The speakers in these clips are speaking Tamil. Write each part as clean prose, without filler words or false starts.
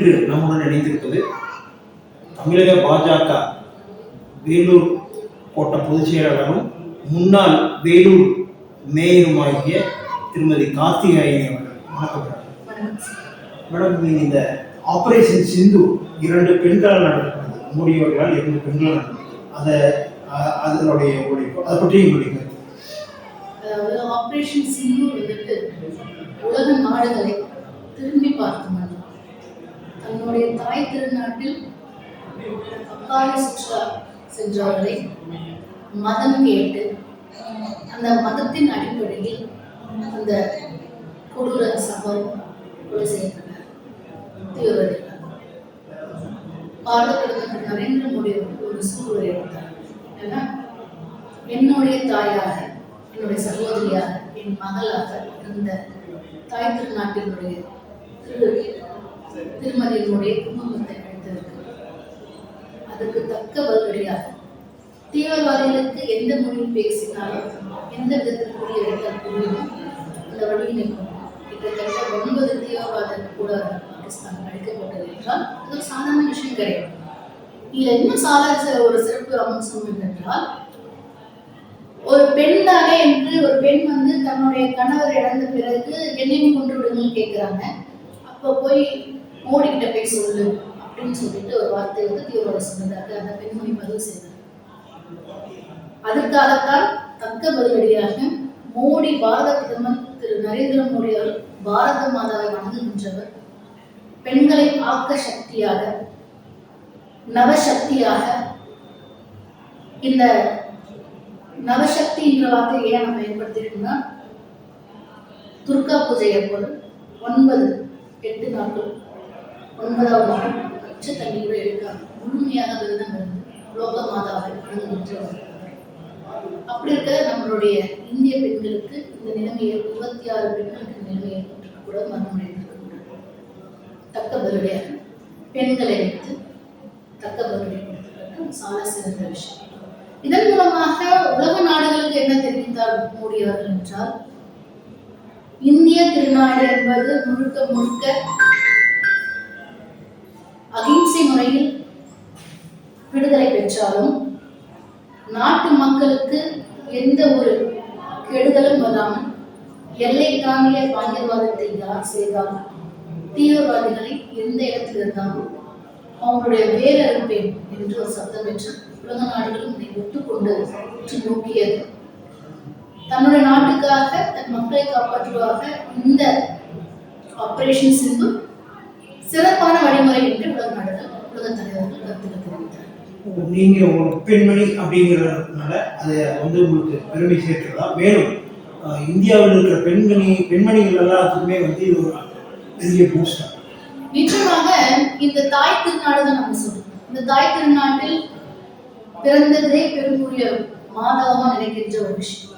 இன்று நம்முடன் இணைந்திருப்பது தமிழக பாஜக வேலூர் கோட்ட பொதுச் செயலாளரும் முன்னாள் வேலூர் மேயருமாகிய திருமதி கார்த்திகேயன் அவர்கள். வணக்கம் மேடம். நீங்கள் இந்த ஆபரேஷன் சிந்து 2 பெண்களால் நடக்கிறது, மோடியவர்களால் 2 பெண்களால் நடக்கிறது, அதனுடைய அதை பற்றி உங்களுக்கு? அதாவது ஆபரேஷன் சிந்து வந்துட்டு உலக நாடுகளை திரும்பி பார்க்கும் தன்னுடைய தாய் திருநாட்டில் அக்கால சுற்றுலா சென்றவர்களை மதம் கேட்டு அந்த மதத்தின் அடிப்படையில் அந்த கொடூர சம்பவம் கொலை செய்யப்பட்டார் தீவிரவாதிகள். பாரத பிரதமர் நரேந்திர மோடி ஒரு சூழ்நிலை எடுத்தார். ஏன்னா என்னுடைய தாயாக, என்னுடைய சகோதரியாக, என் மகளாக இருந்த தாய் திருநாட்டினுடைய திருமதியினுடைய குடும்பத்தை அழைத்திருக்கு. அதற்கு தக்க பதிலடியாக தீவிரவாதிகளுக்கு எந்த மொழியில் பேசினாலும் எந்த விதத்தில் புரிய வைத்தால் புரியும் அந்த வழியினை கிட்டத்தட்ட 9 தீவிரவாத கூட பாகிஸ்தான் அழைக்கப்பட்டது என்றால் அது ஒரு சாதாரண விஷயம் கிடையாது. இதுல இன்னும் ஒரு சிறப்பு அம்சம் என்னென்றால், ஒரு பெண் தானே என்று ஒரு பெண் தன்னுடைய கணவர் இழந்த பிறகு என்னையும் கொண்டு விடுங்கள் கேட்கிறாங்க. அப்போ போய் மோடி கிட்ட போய் சொல்லு அப்படின்னு சொல்லிட்டு ஒரு வார்த்தை தீவிரவாத சொன்னதாக அந்த பெண்மணி பதிவு செய்தார். அதற்காகத்தான் தக்க பதிலடியாக மோடி, பாரத பிரதமர் திரு நரேந்திர மோடி அவர்கள் பாரத மாதாவை வணங்குகின்றவர், பெண்களை ஆக்க சக்தியாக, நவசக்தியாக, இந்த நவசக்தி என்ற வார்த்தையை ஏன் நம்ம பயன்படுத்திருக்கோம்னா, துர்கா பூஜையை போல 8 நாட்கள் 9வது நாள் பச்சை தண்ணீரை எடுக்காம முழுமையாக விரதம் இருந்து லோக மாதாவை வணங்குகின்றவர். அப்படி இருக்க நம்மளுடைய இந்திய பெண்களுக்கு இந்த நிலைமையை 26 பெண்களுக்கு நிலைமையை கூட மரணமடைந்திருக்க தக்க பதிலடியாக பெண்களை வைத்து தக்க பதிலடி கொடுத்திருக்கிறது சால சிறந்த விஷயம். இதன் மூலமாக உலக நாடுகளுக்கு என்ன தெரிவித்தார் மோடி அவர்கள் என்றால், இந்திய திருநாடு என்பது முழுக்க அகிம்சை முறையில் விடுதலை பெற்றாலும் நாட்டு மக்களுக்கு எந்த ஒரு கெடுதலும் வராமல் எல்லை தாண்டிய பயங்கரவாதத்தை யார் செய்தாலும், தீவிரவாதிகளை எந்த இடத்தில் இருந்தாலும் அவங்களுடைய வேறறுப்பேன் என்று ஒரு சப்தம் பெற்று உலக நாடுகளும் இதை ஒத்துக்கொண்டு உற்று நோக்கியது. தன்னுடைய நாட்டுக்காக, தன் மக்களை காப்பாற்றுவதாக இந்த ஆபரேஷன் சிந்து சிறப்பான வழிமுறை என்று உலக நாடுகள், உலக தலைவர்கள் கருத்து தெரிவித்தார். நீங்க ஒரு பெண்மணி அப்படிங்கிறதுனால அதை உங்களுக்கு பெருமை சேர்க்கிறதா? மேலும் இந்தியாவில் இருக்கிற பெண்மணிகள் எல்லாத்துக்குமே இது ஒரு பெரிய பூஸ்டர். நிச்சயமாக இந்த தாய் திருநாடு தான் நம்ம சொல்றோம். இந்த தாய் திருநாட்டில் பிறந்ததே பெருங்குரிய மாதாவா நினைக்கின்ற ஒரு விஷயம்.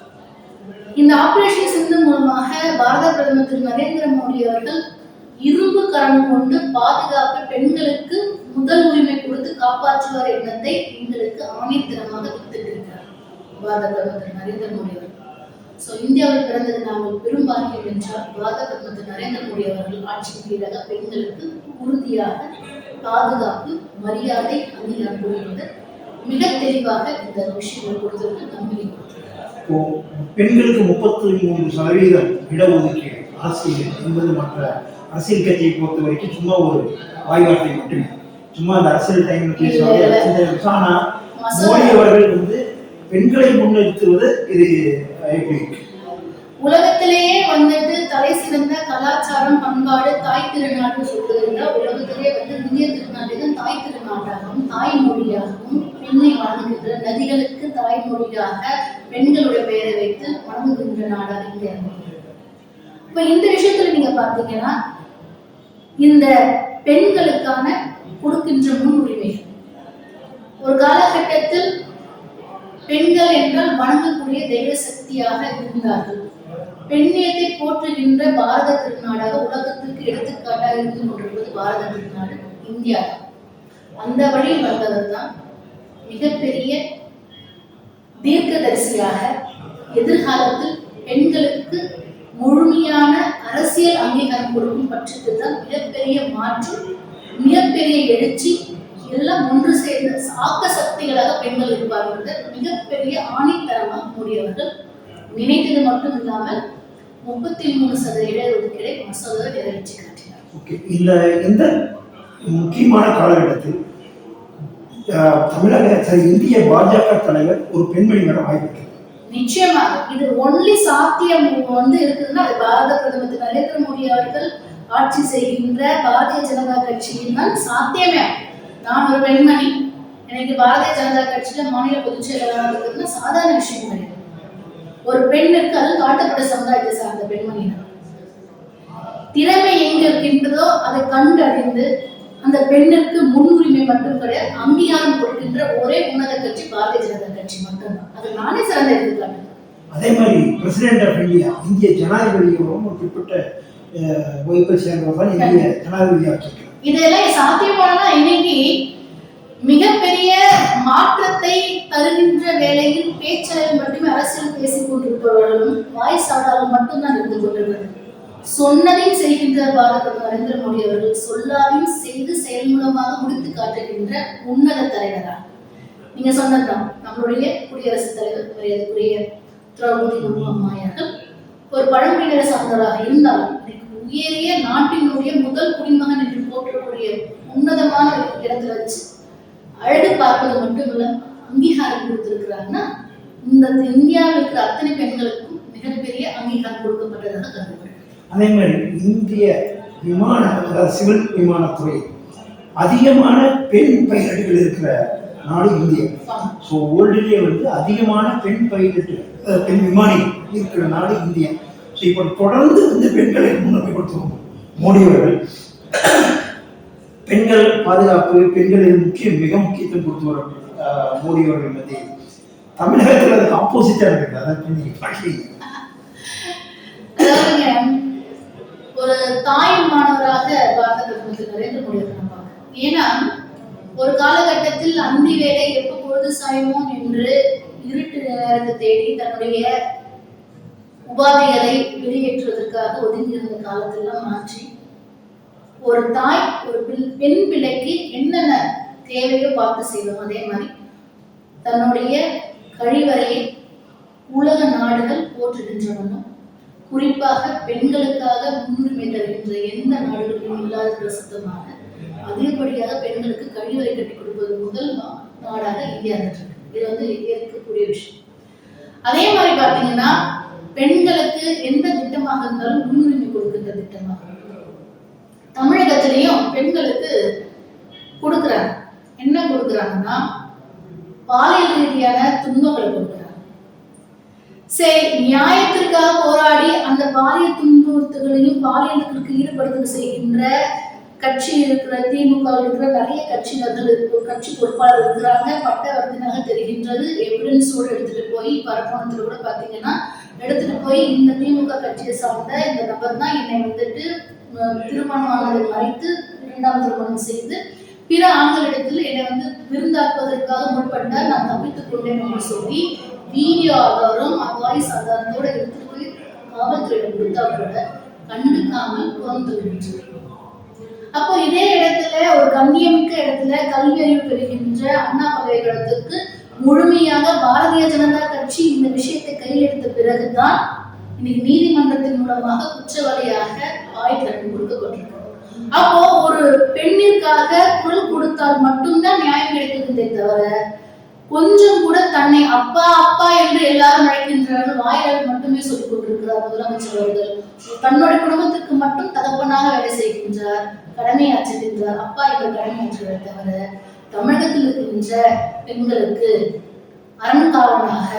இந்த ஆபரேஷன் சிந்து மூலமாக பாரத பிரதமர் திரு நரேந்திர மோடி அவர்கள் இரும்பு கரம் கொண்டு பாதுகாப்பு பெண்களுக்கு முதல் உரிமை கொடுத்து காப்பாற்றுவார் எண்ணத்தை எங்களுக்கு ஆணைத்தனமாக வித்திருக்கிறார் பாரத பிரதமர் திரு நரேந்திர மோடி அவர்கள். இந்தியாவில் பிறந்தது நாங்கள் பெரும் பாக்கியம் என்றால் பாரத பிரதமர் திரு நரேந்திர மோடி அவர்கள் ஆட்சியின் கீழாக பெண்களுக்கு உறுதியாக பாதுகாப்பு, மரியாதை, அங்கீகாரம் கொடுக்கிறது. மிக தெளிவாக இந்த விஷயங்கள் கொடுத்திருக்கு, நம்பிக்கை கொடுத்திருக்கிறார். பெண்களுக்கு 33% இடஒதுக்கீடு அரசியல் என்பது மற்ற அரசியல் கட்சியை பொறுத்த வரைக்கும் சும்மா ஒரு வாய்வார்த்தை மட்டுமே, சும்மா அந்த அரசியல் டைம் பேசுவாங்க. ஆனா மோடி அவர்கள் பெண்களை முன்னிறுத்துவது இது எப்படி? உலகத்திலேயே தலை சிறந்த கலாச்சாரம், பண்பாடு, தாய் திருநாடு சொல்லுகின்ற உலகத்திலே இந்திய திருநாட்டில் தாய் திருநாட்டாகவும் தாய்மொழியாகவும் பெண்ணை வணங்குகின்ற, நதிகளுக்கு தாய்மொழியாக பெண்களுடைய பெயரை வைத்து வணங்குகின்ற நாடாக இந்தியா. இப்ப இந்த விஷயத்துல நீங்க பாத்தீங்கன்னா, இந்த பெண்களுக்கான கொடுக்கின்ற முன்னுரிமைகள் ஒரு காலகட்டத்தில் பெண்கள் என்றால் வணங்கக்கூடிய தெய்வ சக்தியாக இருந்தார்கள். பெண்ணியத்தை போற்றுகின்ற பாரத திருநாடாக உலகத்திற்கு எடுத்துக்காட்டாக இருந்து கொண்டிருப்பது பாரத திருநாடு இந்தியா. அந்த வழியில் வந்தவர் தான் மிகப்பெரிய தீர்க்கதரிசியாக எதிர்காலத்தில் பெண்களுக்கு முழுமையான அரசியல் அங்கீகாரம் கொடுக்கும் பட்சத்தில் தான் மிகப்பெரிய மாற்றம் மிகப்பெரிய எழுச்சி, எல்லாம் ஒன்று சேர்ந்து ஆக்க சக்திகளாக பெண்கள் இருப்பார்கள். மிகப்பெரிய ஆணித்தரமாக மோடி அவர்கள் நினைத்தது மட்டும் இல்லாமல் 33% இடஒதுக்கீடை மசோதாவை நிறைவேற்றி காட்டினார். இந்த முக்கியமான காலகட்டத்தில் இந்திய பாஜக தலைவர் ஒரு பெண்மணி வர வாய்ப்பு. நிச்சயமாக இது ஒன்லி சாத்தியம் இருக்குதுன்னா அது பாரத பிரதமர் திரு நரேந்திர மோடி அவர்கள் ஆட்சி செய்கின்ற பாரதிய ஜனதா கட்சியின் தான் சாத்தியமே. நான் ஒரு பெண்மணி, எனக்கு பாரதிய ஜனதா கட்சியில மாநில பொதுச் செயலாளராக இருக்கிறதுனா சாதாரண விஷயம் கிடையாது. ஒரு பெண்ணுக்கு அது காட்டப்பட்ட சமுதாயத்தை சார்ந்த பெண்மணி திறமை எங்க இருக்கின்றதோ அதை கண்டறிந்து அந்த பெண்ணுக்கு முன்னுரிமை மட்டும் கிடையாது, அங்கீகாரம் கொடுக்கின்ற ஒரே உன்னத கட்சி பாரதிய ஜனதா கட்சி மட்டும்தான். அது நானே சிறந்த எடுத்துக்காட்டு. அதே மாதிரி பிரசிடென்ட் ஆஃப் இந்தியா, இந்திய ஜனாதிபதியோடும் ஒரு குறிப்பிட்ட வகுப்பை சேர்ந்தவர் தான் இந்திய ஜனாதிபதி ஆட்சி. இதெல்லாம் சாத்தியமானதா? இன்னைக்கு மிகப்பெரிய மாற்றத்தை தருகின்ற வேளையில் பேச்சளவில் மட்டுமே அரசியல் பேசிக் கொண்டிருப்பவர்களும் வாய் சாடாலும் மட்டும்தான் இருந்து கொண்டிருக்கிறது. சொன்னதையும் செய்கின்ற பாரத பிரதமர் நரேந்திர மோடி அவர்கள் சொல்லாதையும் செய்து செயல் மூலமாக முடித்து காட்டுகின்ற உன்னத தலைவராக நீங்க சொன்னதுதான் நம்மளுடைய குடியரசுத் தலைவர் மரியாதைக்குரிய திரௌபதி முர்மு அம்மையார்கள் ஒரு பழங்குடியினரை சார்ந்தவராக இருந்தாலும் உயரிய நாட்டினுடைய முதல் குடிமகன் என்று போற்றக்கூடிய உன்னதமான இடத்துல வச்சு அழகு பார்ப்பது மட்டும் இல்ல அங்கீகாரம் கொடுத்திருக்கிறாங்கன்னா இந்த இந்தியாவில் இருக்கிற அத்தனை பெண்களுக்கும் மிகப்பெரிய அங்கீகாரம் கொடுக்கப்பட்டதாக கருதப்படுகிறது. அதே மாதிரி இந்திய சிவில் விமானத்துறை அதிகமான பெண் பைலட்டுகள் இருக்கிற நாடு இந்தியா. ஸோ வேர்ல்டுலேயே அதிகமான பெண் விமானி இருக்கிற நாடு இந்தியா. ஸோ இப்போ தொடர்ந்து பெண்களை முன்னுரிமைப்படுத்துவோம். மோடி அவர்கள் பெண்கள் பாதுகாப்பு, பெண்களின் மிக முக்கியத்துவம் கொடுத்து வர மோடி அவர்கள் மத்திய தமிழகத்தில் அதுக்கு ஆப்போசிட்டா இருக்கு. ஒரு தாய் மாணவராக பாரத பிரதமர் நரேந்திர மோடி அவர்கள், ஏன்னா ஒரு காலகட்டத்தில் அந்தி வேலை எப்ப பொழுது சாயுமோ என்று இருட்டு நேரத்தை தேடி தன்னுடைய உபாதைகளை வெளியேற்றுவதற்காக ஒதுங்கியிருந்த காலத்தெல்லாம் மாற்றி ஒரு தாய் ஒரு பெண் பிள்ளைக்கு என்னென்ன தேவையோ பார்த்து செய்வோம். அதே மாதிரி தன்னுடைய கழிவறையை உலக நாடுகள் போற்றுகின்றவனும் குறிப்பாக பெண்களுக்காக முன்னுரிமை தருகின்ற எந்த நாடுகளிலும் இல்லாத பிரசித்தமாக அதிகப்படியாக பெண்களுக்கு கழிவறை கட்டி கொடுப்பது முதல் நாடாக இந்தியா இருக்கு. இது ஏற்கக்கூடிய விஷயம். அதே மாதிரி பாத்தீங்கன்னா பெண்களுக்கு எந்த திட்டமாக இருந்தாலும் முன்னுரிமை கொடுக்கின்ற திட்டமாக தமிழகத்திலையும் பெண்களுக்கு கொடுக்குறாங்க. என்ன கொடுக்குறாங்கன்னா பாலியல் ரீதியான துன்பங்களை கொடுக்குறாங்க. சரி, நியாயத்திற்காக போராடி அந்த பாலியல் துன்புறுத்தல்களையும் பாலியலுக்கு ஈடுபடுத்த செய்கின்ற கட்சி இருக்கிற திமுக இருக்கிற நிறைய கட்சியினர்கள் கட்சி பொறுப்பாளர் இருக்கிறாங்க. பட்ட வர்த்தனாக தெரிகின்றது. எவிடன்ஸோடு எடுத்துட்டு போய் பரப்பணத்துல கூட பாத்தீங்கன்னா எடுத்துட்டு போய் இந்த திமுக கட்சியை சார்ந்த இந்த நபர் தான் என்னை திருமணமானதை மறைத்து இரண்டாம் திருமணம் செய்து பிற ஆண்களிடத்தில் என்னை விருந்தாக்குவதற்காக முற்பட்டால் நான் தப்பித்துக் கொண்டேன் என்று சொல்லி வீடியோ ஆதாரம் வாய்ஸ் ஆதாரத்தோட எடுத்துட்டு போய் காவல்துறையிடம் கொடுத்தா கூட கண்டுக்காமல் புறந்துவிடுச்சு. அப்போ இதே இடத்துல ஒரு கண்ணியமிக்க இடத்துல கல்வி அறிவு பெறுகின்ற அண்ணா பல்கலைக்கழகத்துக்கு முழுமையாக பாரதிய ஜனதா கட்சி இந்த விஷயத்தை கையில் எடுத்த பிறகுதான் இன்னைக்கு நீதிமன்றத்தின் மூலமாக குற்றவாளியாக ஆய்வு கொடுக்கப்பட்டிருக்கு. அப்போ ஒரு பெண்ணிற்காக குரல் கொடுத்தால் மட்டும்தான் நியாயம் கிடைக்குதுன்றே தவிர கொஞ்சம் கூட தன்னை அப்பா அப்பா என்று எல்லாரும் அழைக்கின்றார்கள் வாயிலால் மட்டுமே சொல்லிக் கொண்டிருக்கிறார் முதலமைச்சர் அவர்கள். தன்னுடைய குடும்பத்திற்கு மட்டும் தகப்பனாக வேலை செய்கின்றார், கடமையாற்றுகின்றார், அப்பா என்ற கடமையாற்றுகிறார் தவிர தமிழகத்தில் இருக்கின்ற பெண்களுக்கு அரண்காவலனாக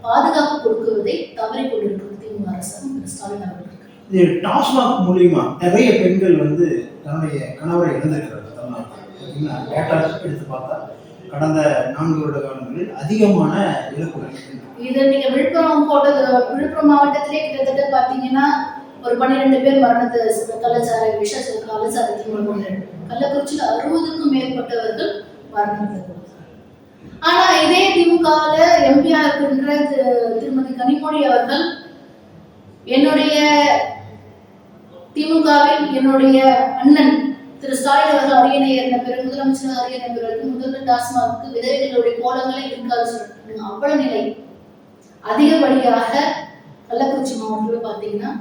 பாதுகாப்பு கொடுக்குவதை தவறி கொண்டிருக்கிறது திமுக அரசாங்கம் ஸ்டாலின் அவர்கள். இது டாஸ்மாக் மூலியமா நிறைய பெண்கள் தன்னுடைய கணவரை இழந்திருக்கிறார்கள். தமிழ்நாட்டில் டேட்டா எடுத்து பார்த்தா கடந்த 4 வருட காலங்களில் அதிகமான இழப்புகள். இதை நீங்க விழுப்புரம் மாவட்டத்திலே கிட்டத்தட்ட பாத்தீங்கன்னா ஒரு 12 பேர் மரணத்தை கள்ளச்சாரத்தின் மூலம், கள்ளக்குறிச்சியில் 60க்கும் மேற்பட்டவர்கள் மரணத்தை. ஆனா இதே திமுகவில் எம்பியா இருக்கின்ற திருமதி கனிமொழி அவர்கள் என்னுடைய திமுகவில் என்னுடைய அண்ணன் திரு ஸ்டாலின் அவர்கள் அரியணை ஏறின பிறகு, முதலமைச்சர் அரியணை பிறகு முதல்ல டாஸ்மாக்கு விதவைகளுடைய கோலங்களே இருக்காது சொல்றாங்க. அவ்வளவு நிலை. அதிகப்படியாக கள்ளக்குறிச்சி மாவட்டத்தில் பார்த்தீங்கன்னா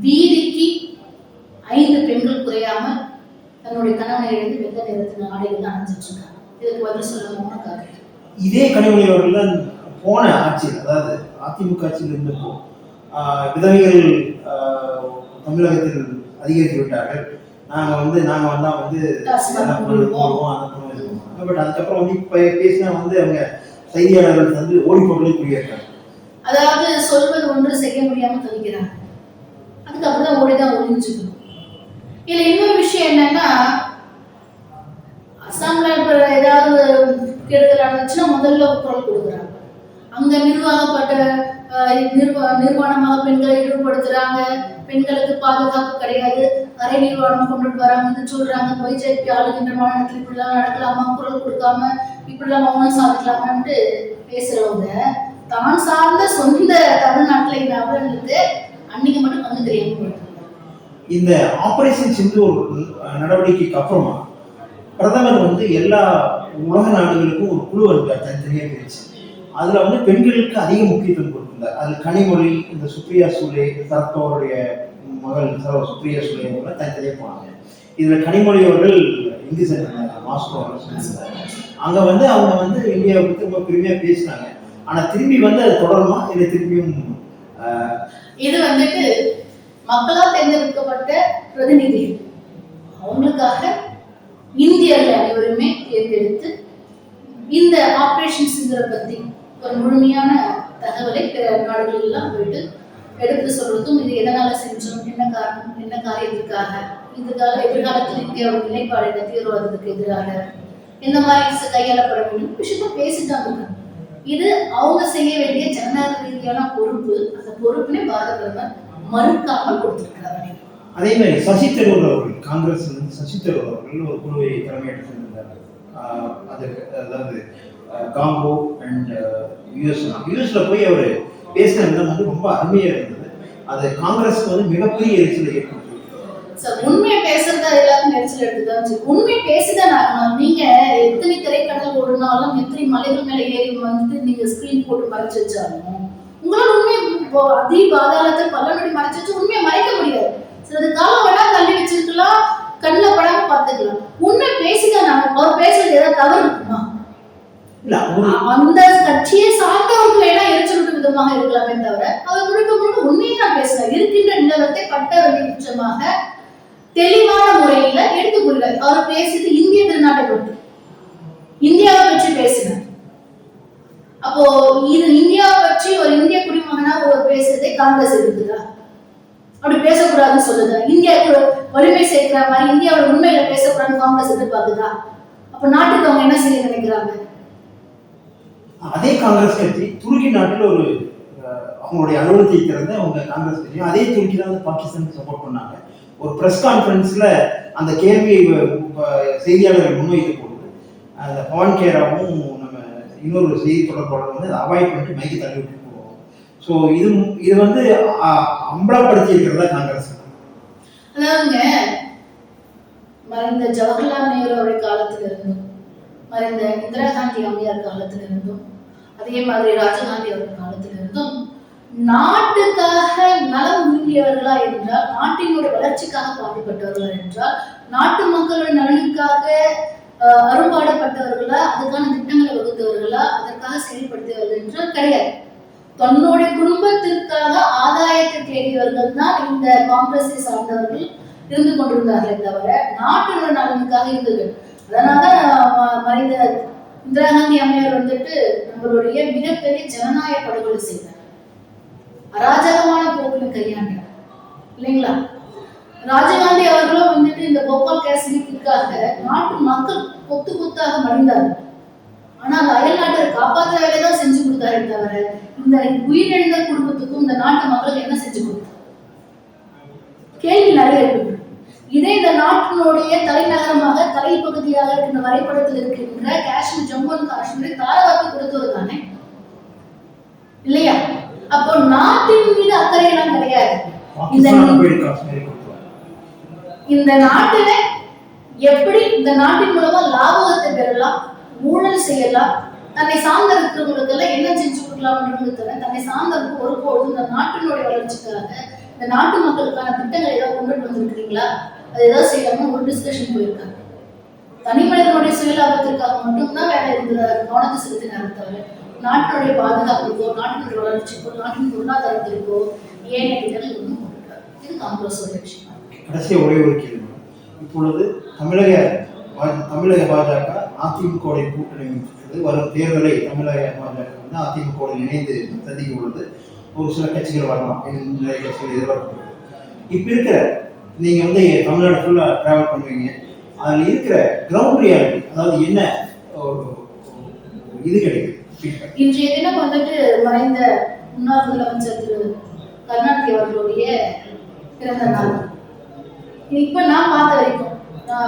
வீதிக்கு 5 பெண்கள் குறையாமல் தன்னுடைய கணவனை இழந்து வெள்ள நிறத்தின் ஆடைகள் அணிஞ்சிட்டு இருக்காங்க. இதுக்கு பதில் சொல்லணும்னு காரணம் இதே கனிமொழி அவர்கள் தான் போன ஆட்சியில், அதாவது அதிமுக ஆட்சியில் இருந்தப்போ விதவைகள் தமிழகத்தில் அதிகரித்து விட்டார்கள், நாங்க வந்தா பட் அதுக்கப்புறம் இப்ப பேசினா அவங்க செய்தியாளர்கள் ஓடி போட்டு குடியேறாங்க. அதாவது சொல்வது ஒன்று செய்ய முடியாம தவிக்கிறாங்க. அதுக்கு அப்படிதான் ஓடிதான் ஒழிஞ்சுக்கணும். இதுல இன்னொரு விஷயம் என்னன்னா, அசாம்ல ஏதாவது கெடுதல் நடந்துச்சுன்னா முதல்ல குரல் கொடுக்குறாங்க. அங்க நிர்வாணமாக பெண்களை ஈடுபடுத்துறாங்க, பெண்களுக்கு பாதுகாப்பு கிடையாது, அரை நிர்வாணம் கொண்டுட்டு வராங்க சொல்றாங்க. பிஜேபி ஆளுகின்ற மாநிலத்தில் இப்படிலாம் நடக்கலாமா, குரல் கொடுக்காம இப்படிலாம் மௌனம் சாதிக்கலாமான்ட்டு பேசுறவங்க தான் சார்ந்த சொந்த தமிழ்நாட்டுல இந்த அவர்களுக்கு அன்னைக்கு மட்டும் கண்ணு தெரியாம. இந்த ஆபரேஷன் சிந்தூர் நடவடிக்கைக்கு அப்புறமா பிரதமர் எல்லா உலக நாடுகளுக்கும் ஒரு குழு வருவார், தனித்தனியாக பிரிச்சு. அதுல பெண்களுக்கு அதிக முக்கியத்துவம் கொடுத்திருந்தார். அது கனிமொழி, இந்த சுப்ரியா சூலே, சரத்பவாருடைய மகள் சுப்ரியா சூலே தனித்தனியாக போனாங்க. இதுல கனிமொழி அவர்கள் இங்கு சென்றாங்க, மாஸ்கோ சென்றாங்க. அங்க அவங்க இந்தியாவை பத்தி ரொம்ப பெருமையா பேசினாங்க. ஆனா திரும்பி அது தொடருமா இல்லை திரும்பியும் இது மக்களால் தேர்ந்தெடுக்கப்பட்ட பிரதிநிதிகள் அவங்களுக்காக இந்தியர்கள் அனைவருமே தேர்ந்தெடுத்து இந்த ஆபரேஷன் சிந்தூரை பத்தி ஒரு முழுமையான தகவலை பிற நாடுகள் எல்லாம் போயிட்டு எடுத்து சொல்றதும், இது எதனால செஞ்சோம், என்ன காரணம், என்ன காரியத்துக்காக, இதுக்காக எதிர்காலத்தில் இந்தியாவோட நிலைப்பாடு என்ன, தீவிரவாதத்துக்கு எதிராக இந்த மாதிரி கையாளப்பட வேண்டும் விஷயத்த பேசிட்டாங்க. இது அவங்க செய்ய வேண்டிய ஜனநாயக ரீதியான பொறுப்பு. அந்த பொறுப்பினை பாரத பிரதமர் மறுக்காமல் கொடுத்திருக்கிறார். அதே மாதிரி சசி தரூர் அவர்கள், காங்கிரஸ் சசி தரூர் அவர்கள் ஒரு குழுவை தலைமையேற்று சென்றிருந்தார்கள். அதாவது காங்கோ அண்ட் யூஎஸ்ல போய் அவர் பேசின விதம் ரொம்ப அருமையா இருந்தது. அது காங்கிரஸ் மிகப்பெரிய எரிச்சலை ஏற்படுத்தி. உண்மையை பேசுறதா எல்லாரும் நெரிசல் எடுத்துதான். உண்மையை பேசிதான் ஆகணும். நீங்க எத்தனை திரைக்கடல் ஓடுனாலும், எத்தனை மலைகள் மேல ஏறி நீங்க ஸ்கிரீன் போட்டு மறைச்சு வச்சாலும் உங்களால உண்மை அதி பாதாளத்தை பல்லவடி மறைச்சு வச்சு உண்மையை மறைக்க முடியாது. சிலது காலம் வேணா தள்ளி வச்சிருக்கலாம், கண்ணில் படாம பார்த்துக்கலாம். உண்மை பேசிதான் ஆகணும். அவர் பேசுறது ஏதாவது தவறு இருக்குமா? அந்த கட்சியை சார்ந்தவர்கள் வேணா எரிச்சல் விதமாக இருக்கலாமே தவிர அவர் முழுக்க உண்மையை நான் பேசுறேன். இருக்கின்ற நிலவரத்தை பட்ட வெளிச்சமாக தெளிவான முறையில எடுத்துக்கொள்கிறார். அவர் பேசிட்டு இந்திய திருநாட்டை பற்றி, இந்தியாவை பற்றி பேசினார். அப்போ இது இந்தியாவை பற்றி ஒரு இந்திய குடிமகனா ஒரு பேசுறதை காங்கிரஸ் இருக்குதா? அப்படி பேசக்கூடாதுன்னு சொல்லுதா? இந்தியாவுக்கு வலிமை சேர்க்கிற மாதிரி இந்தியாவோட உண்மையில பேசக்கூடாதுன்னு காங்கிரஸ் எதிர்பார்க்குதா? அப்ப நாட்டுக்கு அவங்க என்ன செய்ய நினைக்கிறாங்க? அதே காங்கிரஸ் கட்சி துருக்கி நாட்டில் ஒரு அவங்களுடைய அலுவலகத்தை திறந்து அவங்க காங்கிரஸ் கட்சி அதே துருக்கி தான் பாகிஸ்தானுக்கு சப்போர்ட் பண்ணாங்க. ஒரு பிரஸ் கான்ஃபரன்ஸ்ல அந்த கேள்வியை செய்தியாளர்கள் முன்வைத்த பொழுது அந்த பவன் கேராவும் நம்ம இன்னொரு செய்தி தொடர்பாளர் அதை அவாய்ட் பண்ணிட்டு மைக்கு தள்ளி விட்டு போவோம். ஸோ இது அம்பலப்படுத்தி இருக்கிறதா காங்கிரஸ். அதாவதுங்க, மறைந்த ஜவஹர்லால் நேருடைய காலத்திலிருந்தும், மறைந்த இந்திரா காந்தி அம்மையார் காலத்திலிருந்தும், அதே மாதிரி ராஜீவ்காந்தி அவர்கள் காலத்திலிருந்தும் நாட்டுக்காக நலம் விரும்பியவர்களா என்றால், நாட்டினுடைய வளர்ச்சிக்காக பாடுபட்டவர்களா என்றால், நாட்டு மக்களுடைய நலனுக்காக அரும்பாடுபட்டவர்களா, அதுக்கான திட்டங்களை வகுத்தவர்களா, அதற்காக செயல்படுத்தியவர்கள் என்றால் கிடையாது. தன்னுடைய குடும்பத்திற்காக ஆதாயத்தை தேடியவர்கள் தான் இந்த காங்கிரஸை சார்ந்தவர்கள் இருந்து கொண்டிருந்தார்களே தவிர நாட்டினுடைய நலனுக்காக இருந்தது. அதனால மறைந்த இந்திரா காந்தி அம்மையார் நம்மளுடைய மிகப்பெரிய ஜனநாயக படுகொலை செய்தார். அராஜகமான போக்கில் கையாண்டார் இல்லைங்களா? ராஜீவ்காந்தி அவர்களும் இந்த போபால் கேசரிக்காக நாட்டு மக்கள் கொத்து கொத்தாக மடிந்தார்கள். ஆனா அந்த அயல் நாட்டை காப்பாற்ற வேலைதான் செஞ்சு கொடுத்தாரே தவிர இந்த உயிரிழந்த குடும்பத்துக்கும் இந்த நாட்டு மக்களுக்கு என்ன செஞ்சு கொடுத்தார்? கேள்வி நிறைய இருக்கு. இதே இந்த நாட்டினுடைய தலைநகரமாக தலைப்பகுதியாக இருக்கின்ற வரைபடத்தில் இருக்கின்ற காஷ்மீர், ஜம்மு அண்ட் காஷ்மீரை தாரவாத்து கொடுத்தது தானே இல்லையா? அப்போ நாட்டின் மீது அக்கறை எல்லாம் கிடையாது. இந்த நாட்டில எப்படி இந்த நாட்டின் மூலமா லாபத்தை பெறலாம், ஊழல் செய்யலாம், தன்னை சார்ந்த இருக்கிறவங்களுக்கு எல்லாம் என்ன செஞ்சு கொடுக்கலாம்ன்றது தவிர தன்னை சார்ந்த ஒருபோதும் இந்த நாட்டினுடைய வளர்ச்சிக்காக இந்த நாட்டு மக்களுக்கான திட்டங்களை ஏதாவது கொண்டுட்டு வந்திருக்கிறீங்களா, அது ஏதாவது செய்யலாம்னு ஒரு டிஸ்கஷன் போயிருக்காங்க. தனி மனிதனுடைய சுயலாபத்திற்காக மட்டும்தான் வேலை இருந்தது, கவனத்தை செலுத்தினார் தவிர நாட்டினுடைய பாதுகாப்புக்கோ, நாட்டினுடைய வளர்ச்சிக்கோ, நாட்டின் பொருளாதாரத்திற்கோ ஏன் திட்டங்கள் ஒன்றும் கொண்டுட்டார். இது காங்கிரஸ் ஒரு விஷயம். கடைசியாக ஒரே ஒரு கேள்வி. இப்பொழுது தமிழக பாஜக அதிமுகவுடைய கூட்டணி வரும் தேர்தலை தமிழக பாஜக வந்து அதிமுகவுடன் இணைந்து சந்திக்க உள்ளது. ஒரு சில கட்சிகள் வரலாம், நிறைய கட்சிகள் எதிர்பார்க்கப்படுது. இப்போ இருக்கிற நீங்க வந்து தமிழ்நாடு ஃபுல்லா டிராவல் பண்ணுவீங்க, அதில் இருக்கிற கிரவுண்ட் ரியாலிட்டி, அதாவது என்ன இது கிடைக்கும்? இன்றைய தினம் வந்துட்டு மறைந்த முன்னாள் முதலமைச்சர் திரு கருணாநிதி அவர்களுடைய பிறந்த நாள். இப்ப நான் பார்த்த வரைக்கும்,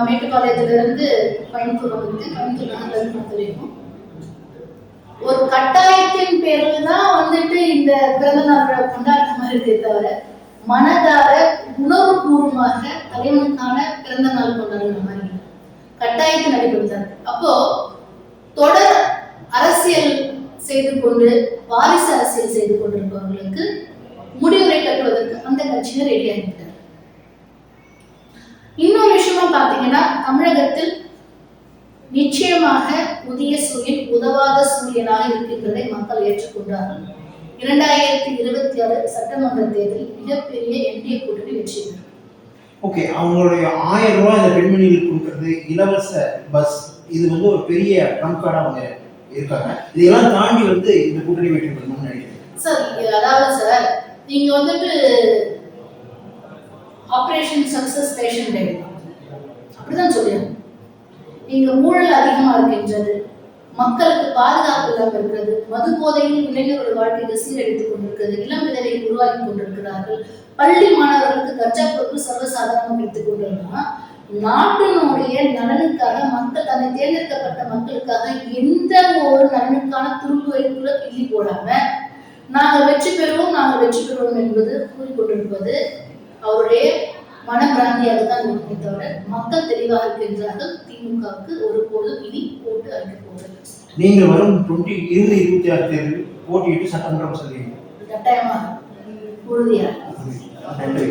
மேட்டுப்பாளையத்துல இருந்து கோயம்புத்தூர் வந்து கோயம்புத்தூர் நகர்ல இருந்து பார்த்த வரைக்கும் ஒரு கட்டாயத்தின் பேரில் தான் வந்துட்டு இந்த பிறந்த நாள் கொண்டாடுற மாதிரி இருக்கே தவிர மனதார உணர்வுபூர்வமாக தலைவனுக்கான பிறந்த நாள் கொண்டாடுற மாதிரி கட்டாயத்தை நடைபெறுத்தார். அப்போ தொடர் அரசியல் செய்து கொண்டு வாரிசு அரசியல் செய்து கொண்டிருப்பவர்களுக்கு முடிவுரை கட்டுவதற்கு அந்த கட்சியினர் ரெடி ஆகிட்டார். இன்னொரு விஷயமா பாத்தீங்கன்னா, தமிழகத்தில் நிச்சயமாக புதிய சூரியன் உதவாத சூரியனாக இருக்கின்றதை மக்கள் ஏற்றுக்கொண்டார்கள். 2026 சட்டமன்ற தேர்தலில் மிகப்பெரிய என்டிஏ கூட்டணி வெற்றி பெறும். ஓகே, அவங்களுடைய 1000 ரூபாய் இந்த பெண்மணிகளுக்கு கொடுக்கறது, இலவச பஸ், இது வந்து ஒரு பெரிய ட்ரம்ப் கார்டா அவங்க இருக்காங்க. இதெல்லாம் தாண்டி வந்து இந்த கூட்டணி வெற்றி பெறணும்னு நினைக்கிறேன் சார். அதாவது சார், நீங்க வந்துட்டு ஆபரேஷன் சக்சஸ் பேஷன் டே அப்படிதான் சொல்லுங்க. நீங்க ஊழல் அதிகமா இருக்கின்றது, மக்களுக்கு பாதுகாப்பு இல்லாமல் இருக்கிறது, மது போதையில் இளைஞர்கள் வாழ்க்கையை சீரழித்துக் கொண்டிருக்கிறது, இளம் விதவைகள் உருவாக்கி கொண்டிருக்கிறார்கள், பள்ளி மாணவர்களுக்கு கச்சா பொருட்கள் சர்வசாதாரணமாக எடுத்துக் கொண்டிருந்தா நாட்டினுடைய நலனுக்காக, மக்கள் தன்னை தேர்ந்தெடுக்கப்பட்ட மக்களுக்காக எந்த ஒரு நலனுக்கான துரும்புவை கூட கிள்ளி போடாம நாங்கள் வெற்றி பெறுவோம் என்பது கூறிக்கொண்டிருப்பது அவருடைய மனப்பிராந்தியாக தான் இருக்குமே தவிர மக்கள் தெளிவாக இருக்கின்றார்கள். திமுகவுக்கு ஒருபோதும் இனி போட்டு அளிக்க போகிறது. நீங்கள் வரும் 2026 தேர்தலில் போட்டியிட்டு சட்டமன்றம் செல்வீங்க? கட்டாயமாக, உறுதியாக. நன்றி.